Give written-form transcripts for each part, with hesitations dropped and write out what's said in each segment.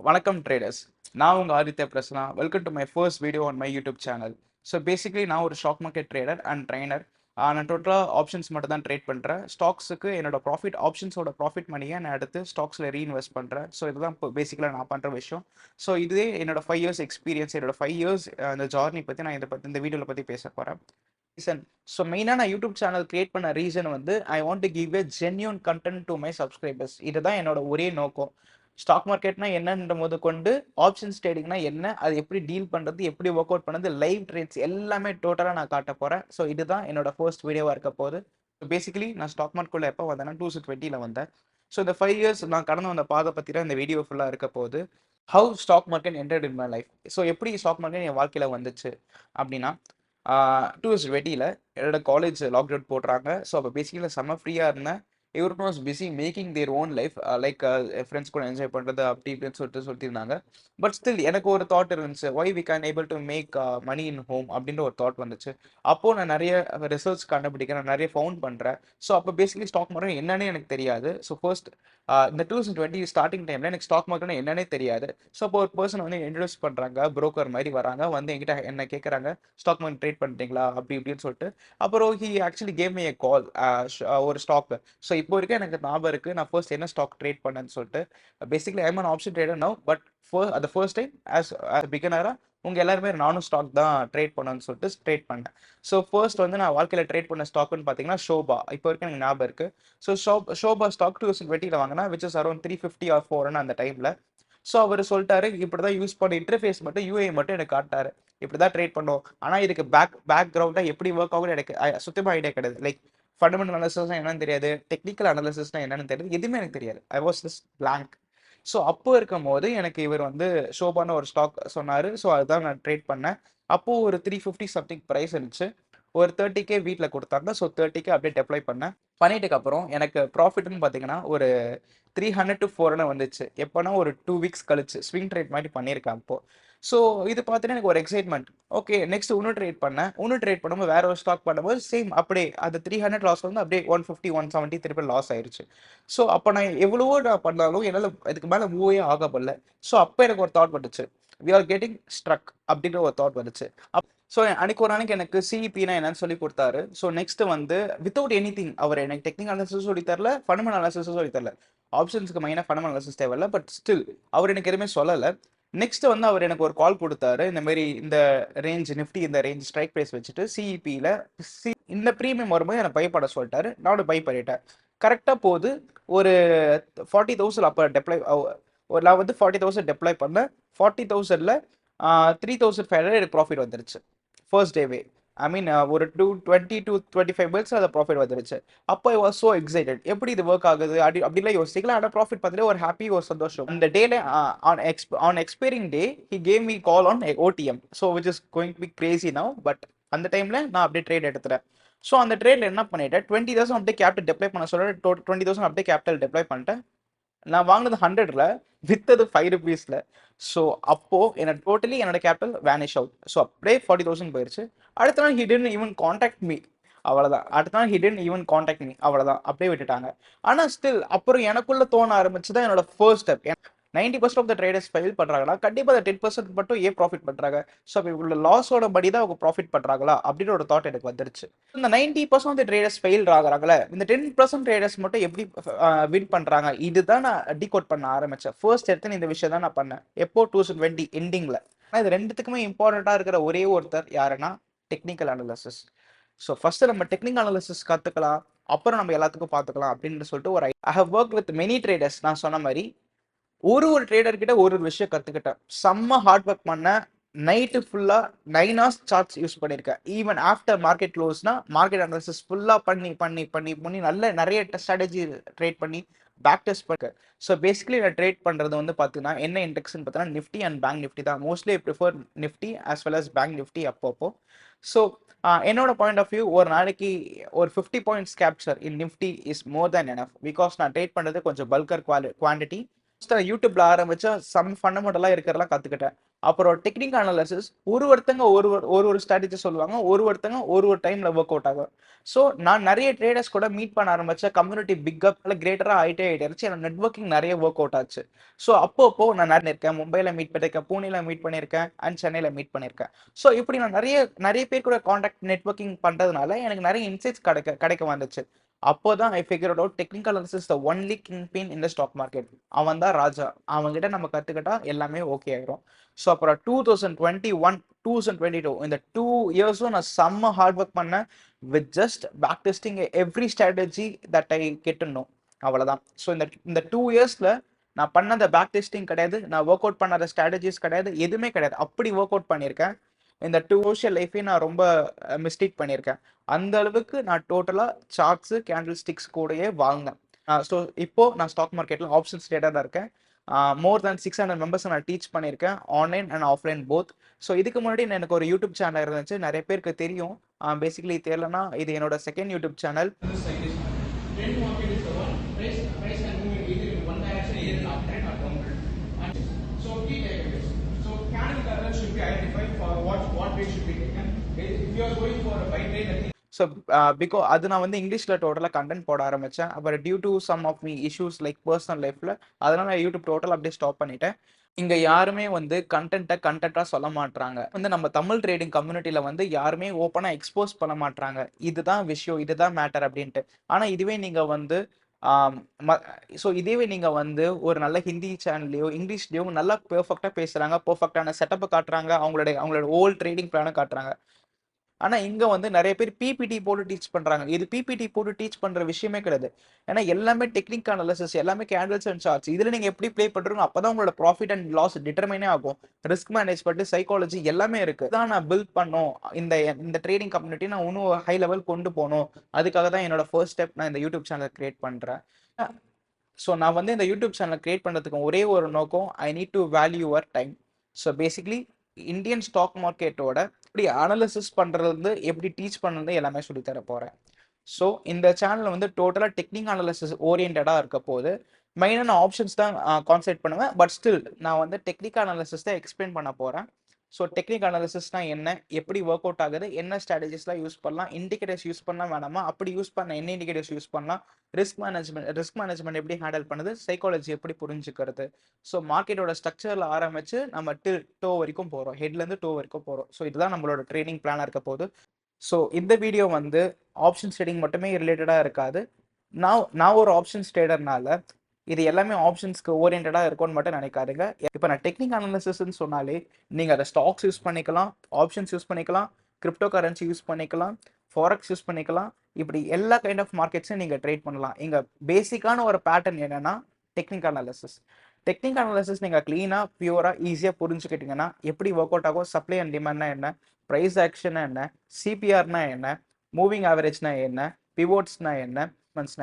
வணக்கம் traders. நான் உங்க Aditya Prasanna. Welcome to my first video on my YouTube channel. So basically நான் ஒரு stock market trader and trainer. நான் டோட்டலாக ஆப்ஷன்ஸ் மட்டும் தான் ட்ரேட் பண்ணுறேன். ஸ்டாக்ஸுக்கு என்னோட ப்ராஃபிட் ஆப்ஷன்ஸோட ப்ராஃபிட் மணியை நான் எடுத்து ஸ்டாக்ஸில் ரீஇன்வெஸ்ட் பண்ணுறேன். ஸோ இதுதான் இப்போ பேசிக்கலாக நான் பண்ணுற விஷயம். ஸோ இதுவே என்னோட 5 இயர்ஸ் எக்ஸ்பீரியன்ஸ், என்னோட 5 இயர்ஸ் அந்த ஜார்னி பற்றி நான் இந்த வீடியோவில் பற்றி பேச போகிறேன். ரீசன், ஸோ மெயினாக நான் யூடியூப் சேனல் கிரியேட் பண்ண ரீசன் வந்து I want to give a genuine content to my subscribers. இதுதான் என்னோட ஒரே நோக்கம். ஸ்டாக் மார்க்கெட்னா என்னன்ற போது கொண்டு ஆப்ஷன்ஸ் ட்ரேடிங்னா என்ன, அது எப்படி டீல் பண்ணுறது, எப்படி ஒர்க் அவுட் பண்ணுறது, லைவ் ட்ரேட்ஸ் எல்லாமே டோட்டலாக நான் காட்ட போகிறேன். ஸோ இதுதான் என்னோட ஃபர்ஸ்ட் வீடியோவாக இருக்க போகுது. பேசிக்கலி நான் ஸ்டாக் மார்க்கெட்டில் எப்போ வந்தேன்னா 2020 வந்தேன். ஸோ இந்த 5 இயர்ஸ் நான் கடந்து வந்த பாதை பற்றி தான் இந்த வீடியோ ஃபுல்லாக இருக்க போகுது. How stock market entered in my life. So எப்படி ஸ்டாக் மார்க்கெட் என் வாழ்க்கையில் வந்துச்சு அப்படின்னா 2020 என்னோட காலேஜ் லாக்டவுன் போடுறாங்க. ஸோ அப்போ பேசிக்கலி செம்ம ஃப்ரீயாக இருந்தேன். Everyone was busy making their own life, like friends கூட என்ஜாய் பண்ணுறது அப்படி இப்படின்னு சொல்லியிருந்தாங்க. பட் ஸ்டில் எனக்கு ஒரு தாட் இருந்துச்சு, why we can able to make money in home அப்படின்ற ஒரு தாட் வந்துச்சு. அப்போது நான் நிறைய ரிசர்ச் கண்டுபிடிக்கிறேன், நிறைய ஃபவுண்ட் பண்ணுறேன். ஸோ அப்போ பேசிக்கலி ஸ்டாக் மார்க்கெட் என்னன்னே எனக்கு தெரியாது. ஸோ ஃபர்ஸ்ட் இந்த 2020 ஸ்டார்டிங் டைமில் எனக்கு ஸ்டாக் மார்க்கெட் என்னன்னே தெரியாது. ஸோ அப்போ ஒரு பர்சன் வந்து இன்ட்ரடியூஸ் பண்ணுறாங்க, புரோக்கர் மாதிரி வராங்க, வந்து என்கிட்ட என்ன கேட்குறாங்க, ஸ்டாக் மார்க்கெட் ட்ரேட் பண்ணுறீங்களா அப்படி இப்படின்னு சொல்லிட்டு. அப்புறம் he actually gave me a call, ஒரு ஸ்டாக். ஸோ இப்போ வரைக்கும் எனக்கு ஞாபகம் இருக்குது நான் ஃபர்ஸ்ட் என்ன ஸ்டாக் ட்ரேட் பண்ணேன்னு சொல்லிட்டு. Basically I'm an option trader now, but அந்த ஃபர்ஸ்ட் டைம் ஆஸ் பிகினராக உங்கள் எல்லாருமே நானும் ஸ்டாக் தான் ட்ரேட் பண்ணணும்னு சொல்லிட்டு ட்ரேட் பண்ணேன். ஸோ ஃபர்ஸ்ட் வந்து நான் வாழ்க்கையில் ட்ரேட் பண்ண ஸ்டாக்னு பார்த்தீங்கன்னா ஷோபா. இப்போ வரைக்கும் எனக்கு ஞாபகம் இருக்குது. ஸோ ஷோபா ஸ்டாக் 2020 வாங்கினா விச் இஸ் அரௌண்ட் 350 ஆர் 400 அந்த டைமில். ஸோ அவர் சொல்லிட்டாரு, இப்படி தான் யூஸ் பண்ண இன்டர்ஃபேஸ் மட்டும் யூஐ மட்டும் எனக்கு காட்டாரு, இப்படி தான் ட்ரேட் பண்ணோம். ஆனால் இதுக்கு பேக்ரவுண்டாக எப்படி ஒர்க் ஆகும்னு எனக்கு சுத்தமாக ஐடியா கிடையாது. லைக் ஃபண்டமெண்டல் அனாலிசிஸ்னா என்னன்னு தெரியாது, டெக்னிக்கல் அனாலிசிஸ்னா என்னன்னு தெரியாது, எதுவுமே எனக்கு தெரியாது. I was just blank. So அப்போ இருக்கும் போது எனக்கு இவர் வந்து ஷோபான ஒரு ஸ்டாக் சொன்னார். ஸோ அதுதான் நான் ட்ரேட் பண்ணேன். அப்போது ஒரு 350 சம்திங் ப்ரைஸ் இருந்துச்சு. ஒரு 30K வீட்டில் கொடுத்தாங்க. ஸோ 30K அப்படியே டெப்ளாய் பண்ணேன். பண்ணிட்டுக்கு அப்புறம் எனக்கு ப்ராஃபிட்னு பார்த்தீங்கன்னா ஒரு 300 to 400 வந்துச்சு. எப்போனா ஒரு 2 வீக்ஸ் கழிச்சு ஸ்விங் ட்ரேட் மாதிரி பண்ணியிருக்கேன் அப்போ. ஸோ இது பார்த்தீங்கன்னா எனக்கு ஒரு எக்ஸைட்மெண்ட். ஓகே, நெக்ஸ்ட் இன்னும் ட்ரேட் பண்ணேன். இன்னும் ட்ரேட் பண்ணும்போது வேற ஒரு ஸ்டாக் பண்ணும்போது சேம் அப்படியே அது 300 லாஸ் வந்து அப்படியே 150 170 திருப்பி லாஸ் ஆயிருச்சு. ஸோ அப்போ நான் எவ்வளவோ நான் பண்ணாலும் என்னால் இதுக்கு மேலே மூவே ஆகப்படல. ஸோ அப்போ எனக்கு ஒரு தாட் வந்துச்சு, வி ஆர் கெட்டிங் ஸ்ட்ரக் அப்படின்ற ஒரு தாட் வந்துச்சு. ஸோ அன்னைக்கு ஒரு நாளைக்கு எனக்கு சிஇபினா என்னன்னு சொல்லி கொடுத்தாரு. ஸோ நெக்ஸ்ட் வந்து வித்தவுட் எனி திங் அவர் எனக்கு டெக்னிக்கல் அனாலிசிஸ் சொல்லி தரல, ஃபண்டமெண்டல் அனாலிசிஸ் சொல்லி தரல. ஆப்ஷன்ஸ்க்கு மெயினாக ஃபண்டமெண்டல் அனாலிசிஸ் தேவையில்ல, பட் ஸ்டில் அவர் எனக்கு எதுவுமே சொல்லலை. நெக்ஸ்ட் வந்து அவர் எனக்கு ஒரு கால் கொடுத்தாரு, இந்த மாதிரி இந்த ரேஞ்ச் நிஃப்டி இந்த ரேஞ்ச் ஸ்ட்ரைக் ப்ரைஸ் வச்சுட்டு சிஇபியில் இந்த ப்ரீமியம் வரும்போது எனக்கு பை பண்ண சொல்லிட்டாரு. நானும் பை பண்ணிட்டேன். கரெக்டாக போகுது. ஒரு 40,000 அப்போ டெப்ளாய், நான் வந்து 40,000 டெப்ளாய் பண்ணேன். 40,000ல் 3,500 எனக்கு ப்ராஃபிட் வந்துருச்சு ஃபர்ஸ்ட் டேவே. ஐ மீன் ஒரு 20 to 25 மினிட்ஸ் அந்த ப்ராஃபிட் வந்துருச்சு. அப்போ ஐ வாஸ் ஸோ எக்ஸைட்டட், எப்படி இது ஒர்க் ஆகுது அப்படிலாம் யோசிக்கல. ஆனால் ப்ராஃபிட் பார்த்துட்டு ஒரு ஹாப்பி, ஒரு சந்தோஷம். அந்த டேல on expiring day he gave me call on OTM. So which is going to be crazy now. But அந்த டைமில் நான் அப்படியே ட்ரேட் எடுத்துட்டேன். ஸோ அந்த ட்ரேட்ல என்ன பண்ணிட்டேன், 20,000 அப்படியே கேபிட்டல் டெப்ளை பண்ண சொல்ல 20,000 அப்படியே கேபிட்டல் டெப்ளை பண்ணிட்டேன். நான் வாங்கினது 100ல், வித்தது 5 ருபீஸில். ஸோ அப்போது எனக்கு டோட்டலி என்னோட கேபிட்டல் வேனிஷ் அவுட். ஸோ அப்படியே 40,000 போயிடுச்சு. அடுத்த நாள் he didn't even contact me, அவ்வளோதான். அடுத்த நாள் he didn't even contact me, அவ்வளோதான், அப்படியே விட்டுட்டாங்க. ஆனால் ஸ்டில் அப்புறம் எனக்குள்ள தோண ஆரம்பிச்சு தான் என்னோட first step. 90% of the traders fail பண்ணுறாங்களா, கண்டிப்பாக அந்த 10% மட்டும் ஏன் ப்ராஃபிட் பண்ணுறாங்க, ஸோ அப்போ இவங்களோட லாஸோட படி தான் அவங்க ப்ராஃபிட் பண்ணுறாங்களா அப்படின்ற ஒரு தாட் எனக்கு வந்துருச்சு. இந்த 90% ஆஃப் த ட்ரேடர்ஸ் ஃபெயில் ஆகுறாங்களே, இந்த 10% ட்ரேடர்ஸ் மட்டும் எப்படி வின் பண்ணுறாங்க, இதுதான் நான் டிகோட் பண்ண ஆரம்பித்தேன். ஃபர்ஸ்ட் எடுத்து இந்த விஷயம் தான் நான் பண்ணேன் எப்போ 2020 எண்டிங்கில். ஆனால் இது ரெண்டுத்துக்குமே இம்பார்ட்டண்ட்டாக இருக்கிற ஒரே ஒருத்தர் யாருன்னா டெக்னிக்கல் அனாலிசிஸ். ஸோ ஃபர்ஸ்ட் நம்ம டெக்னிக்கல் அனாலிசிஸ் கற்றுக்கலாம், அப்புறம் நம்ம எல்லாத்துக்கும் பார்த்துக்கலாம் அப்படின்னு சொல்லிட்டு ஒரு I have work with many traders. நான் சொன்ன மாதிரி ஒரு ட்ரேடர் கிட்ட ஒரு விஷயம் கற்றுக்கிட்டேன். செம்ம ஹார்ட் ஒர்க் பண்ணேன். நைட்டு ஃபுல்லாக 9 hours சார்ட்ஸ் யூஸ் பண்ணியிருக்கேன். ஈவன் ஆஃப்டர் மார்க்கெட் க்ளோஸ்னா மார்க்கெட் அனாலிசிஸ் ஃபுல்லாக பண்ணி பண்ணி பண்ணி பண்ணி நிறைய ஸ்ட்ராட்டஜி ட்ரேட் பண்ணி பேக் டெஸ்ட் பண்ண. ஸோ பேசிக்கலி நான் ட்ரேட் பண்ணுறது வந்து பார்த்தீங்கன்னா என்ன இண்டெக்ஸ்ன்னு பார்த்தீங்கன்னா நிஃப்டி அண்ட் பேங்க் நிஃப்டி தான். Mostly prefer Nifty as well as bank Nifty அப்பப்போ. ஸோ என்னோட பாயிண்ட் ஆஃப் வியூ, ஒரு நாளைக்கு ஒரு 50 points capture in Nifty is more than enough. Because நான் ட்ரேட் பண்ணுறது கொஞ்சம் பல்கர் குவான்டிட்டி. யூடியூப்ல ஆரம்பிச்சா சம் ஃபண்டமெண்டலா இருக்கிறதெல்லாம் கத்துக்கிட்டேன். அப்புறம் டெக்னிக்கல் அனாலிசிஸ் ஒருத்தங்க ஒரு ஸ்ட்ராட்டஜி சொல்லுவாங்க. ஒருத்தங்க ஒரு டைம்ல வொர்க் அவுட் ஆகும். ஸோ நான் நெறைய ட்ரேடர்ஸ் கூட மீட் பண்ண ஆரம்பிச்சேன். கம்யூனிட்டி பிக் அப் கிரேட்டரா ஆயிட்டே இருந்துச்சு. என்னோட நெட்வொர்க்கிங் நெறைய வொர்க் அவுட் ஆச்சு. ஸோ அப்பப்போ நான் நிறைய இருக்கேன். மும்பைல மீட் பண்ணியிருக்கேன், பூனேல மீட் பண்ணியிருக்கேன் அண்ட் சென்னையில மீட் பண்ணியிருக்கேன். ஸோ இப்படி நான் நெறைய நெறைய பேர் கூட கான்டாக்ட் நெட்வொர்க்கிங் பண்றதுனால எனக்கு நெறைய இன்சைட்ஸ் கிடைக்க வந்துச்சு. அப்போதான் I figured out technical analysis the only king pin in the stock market. அவன் தான் ராஜா. அவன்கிட்ட நம்ம கத்துக்கிட்டா எல்லாமே ஓகே ஆயிரும். ஸோ அப்புறம் 2021 2022 இந்த 2 இயர்ஸும் நான் செம்ம ஹார்ட் ஒர்க் பண்ணேன் with just back testing every strategy that I get to know. அவ்வளவுதான். ஸோ இந்த 2 இயர்ஸ்ல நான் பண்ண அந்த பேக் டெஸ்டிங் கிடையாது, நான் ஒர்க் அவுட் பண்ணாத ஸ்ட்ராட்டஜிஸ் கிடையாது, எதுவுமே கிடையாது. அப்படி ஒர்க் அவுட் பண்ணியிருக்கேன். இந்த 2 வருஷ லைஃபே நான் ரொம்ப மிஸ்டேக் பண்ணியிருக்கேன். அந்த அளவுக்கு நான் டோட்டலா சார்ட்ஸ் கேண்டில் ஸ்டிக்ஸ் கூடயே வாங்கினேன். ஸோ இப்போ நான் ஸ்டாக் மார்க்கெட்ல ஆப்ஷன்ஸ் ட்ரேடரா இருக்கேன். மோர் தேன் 600 மெம்பர்ஸ் நான் டீச் பண்ணியிருக்கேன், online and offline both. So இதுக்கு முன்னாடி எனக்கு ஒரு யூடியூப் சேனல் இருந்துச்சு, நிறைய பேருக்கு தெரியும். பேசிக்கலி தெரியலனா இது என்னோட second YouTube channel. So because அது நான் வந்து இங்கிலீஷ்ல டோட்டலாக கண்டென்ட் போட ஆரம்பிச்சேன். அப்புறம் due to some of me issues like personal லைஃப்ல அதனால யூடியூப் டோட்டல் அப்படியே ஸ்டாப் பண்ணிட்டேன். இங்க யாருமே வந்து கண்டென்ட்டா சொல்ல மாட்டாங்க. வந்து நம்ம தமிழ் ட்ரேடிங் கம்யூனிட்டில வந்து யாருமே ஓப்பனா எக்ஸ்போஸ் பண்ண மாட்டாங்க. இதுதான் விஷயம், இதுதான் மேட்டர் அப்படின்ட்டு. ஆனா இதுவே நீங்க வந்து ஸோ இதுவே நீங்க வந்து ஒரு நல்ல ஹிந்தி சேனல்லையோ இங்கிலீஷ்லயோ நல்லா பெர்ஃபெக்டா பேசுறாங்க, பெர்ஃபெக்டான செட்டப்பை காட்டுறாங்க, அவங்களோட ஹோல் ட்ரேடிங் பிளானை காட்டுறாங்க. ஆனா இங்க வந்து நிறைய பேர் பிபிடி போட்டு டீச் பண்றாங்க. இது பிபிடி போட்டு டீச் பண்ற விஷயமே கிடையாது. ஏன்னா எல்லாமே டெக்னிக் அனாலிசிஸ், எல்லாமே கேண்டில்ஸ் அண்ட் சார்ட்ஸ். இதுல நீங்க எப்படி ப்ளே பண்றீங்க அப்பதான் உங்களோட ப்ராஃபிட் அண்ட் லாஸ் டிட்டர்மைனே ஆகும். ரிஸ்க் மேனேஜ்மெண்ட், சைக்காலஜி எல்லாமே இருக்கு. இதான் நான் பில்ட் பண்ணோம். இந்த இந்த ட்ரேடிங் கம்யூனிட்டி நான் இன்னும் ஹை லெவல் கொண்டு போகணும். அதுக்காக தான் என்னோட ஃபர்ஸ்ட் ஸ்டெப் நான் இந்த யூடியூப் சேனல் கிரியேட் பண்றேன். ஸோ நான் வந்து இந்த யூடியூப் சேனல் கிரியேட் பண்ணுறதுக்கு ஒரே ஒரு நோக்கம், I need to value your time. So basically Indian stock மார்க்கெட்டோட எப்படி அனாலிசிஸ் பண்ணுறது, எப்படி டீச் பண்ணுறது எல்லாமே சொல்லித்தர போகிறேன். ஸோ இந்த சேனல் வந்து டோட்டலாக டெக்னிக் அனாலிசிஸ் ஓரியன்டாக இருக்க போது. மெயினாக நான் ஆப்ஷன்ஸ் தான் கான்சென்ட்ரேட் பண்ணுவேன். பட் ஸ்டில் நான் வந்து டெக்னிக் அனாலிசிஸ் தான் எக்ஸ்பிளைன் பண்ண போகிறேன். ஸோ டெக்னிக் அனாலிசிஸ்னா என்ன, எப்படி ஒர்க் அவுட் ஆகுது, என்ன ஸ்ட்ராட்டஜிஸ்லாம் யூஸ் பண்ணலாம், இண்டிகேட்டர்ஸ் யூஸ் பண்ணலாம் வேணாமா, அப்படி யூஸ் பண்ண என்ன இண்டிகேட்டர்ஸ் யூஸ் பண்ணலாம், ரிஸ்க் மேனேஜ்மெண்ட் எப்படி ஹேண்டில் பண்ணுது, சைக்காலஜி எப்படி புரிஞ்சுக்கிறது. ஸோ மார்க்கெட்டோட ஸ்ட்ரக்சரில் ஆரம்பிச்சு நம்ம டோ வரைக்கும் போகிறோம், ஹெட்லேருந்து டோ வரைக்கும் போகிறோம். ஸோ இதுதான் நம்மளோட ட்ரைனிங் பிளானாக இருக்க போது. ஸோ இந்த வீடியோ வந்து ஆப்ஷன்ஸ் ட்ரேடிங் மட்டுமே ரிலேட்டடாக இருக்காது. நான் ஒரு ஆப்ஷன்ஸ் ட்ரேடர்னால இது எல்லாமே ஆப்ஷன்ஸ்க்கு ஓரியன்டாக இருக்கும்னு மட்டும் நினைக்காதுங்க. இப்போ நான் டெக்னிக் அனாலிசிஸ்ன்னு சொன்னாலே நீங்கள் அதை ஸ்டாக்ஸ் யூஸ் பண்ணிக்கலாம், ஆப்ஷன்ஸ் யூஸ் பண்ணிக்கலாம், கிரிப்டோ கரன்சி யூஸ் பண்ணிக்கலாம், ஃபாரெக்ஸ் யூஸ் பண்ணிக்கலாம். இப்படி எல்லா கைண்ட் ஆஃப் மார்க்கெட்ஸும் நீங்கள் ட்ரேட் பண்ணலாம். இங்கே பேசிக்கான ஒரு பேட்டர்ன் என்னன்னா டெக்னிக் அனாலிசிஸ். டெக்னிக் அனாலிசிஸ் நீங்கள் க்ளீனாக பியூராக ஈஸியாக புரிஞ்சுக்கிட்டீங்கன்னா எப்படி ஒர்க் அவுட் ஆகும், சப்ளை அண்ட் டிமாண்ட்னா என்ன, ப்ரைஸ் ஆக்ஷன்னா என்ன, சிபிஆர்னா என்ன, மூவிங் ஆவரேஜ்னா என்ன, பிவோட்ஸ்னா என்ன,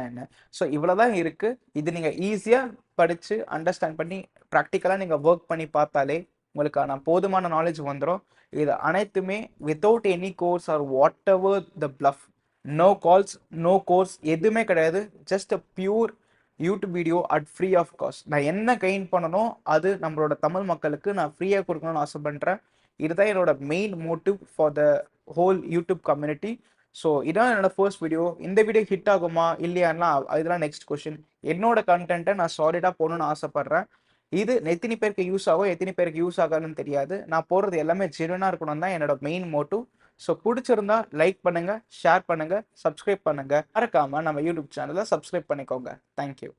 என்ன. ஸோ இவ்வளோதான் இருக்கு. இது நீங்க ஈஸியா படிச்சு அண்டர்ஸ்டாண்ட் பண்ணி ப்ராக்டிக்கலா நீங்க ஒர்க் பண்ணி பார்த்தாலே உங்களுக்கான போதுமான நாலேஜ் வந்துடும். இது அனைத்துமே without any course or whatever the bluff. No calls, no course, எதுவுமே கிடையாது. Just a pure YouTube video at free of cost. நான் என்ன கெயின் பண்ணணும் அது நம்மளோட தமிழ் மக்களுக்கு நான் ஃப்ரீயாக கொடுக்கணும்னு ஆசைப்படுறேன். இதுதான் என்னோட main motive for the whole YouTube community. So இதான் என்னோட ஃபர்ஸ்ட் வீடியோ. இந்த வீடியோ ஹிட் ஆகுமா இல்லையான்னா இதெல்லாம் நெக்ஸ்ட் கொஸ்டின். என்னோட கண்டென்ட்டை நான் சாலிடாக போகணும்னு ஆசைப்பட்றேன். இது எத்தனை பேருக்கு யூஸ் ஆகும், எத்தனை பேருக்கு யூஸ் ஆகாதுன்னு தெரியாது. நான் போகிறது எல்லாமே ஜெனுவனாக இருக்கணும் தான் என்னோட மெயின் மோட்டிவ். ஸோ பிடிச்சிருந்தா லைக் பண்ணுங்க, ஷேர் பண்ணுங்க, சப்ஸ்கிரைப் பண்ணுங்க. மறக்காம நம்ம யூடியூப் சேனலை சப்ஸ்கிரைப் பண்ணிக்கோங்க. தேங்க்யூ.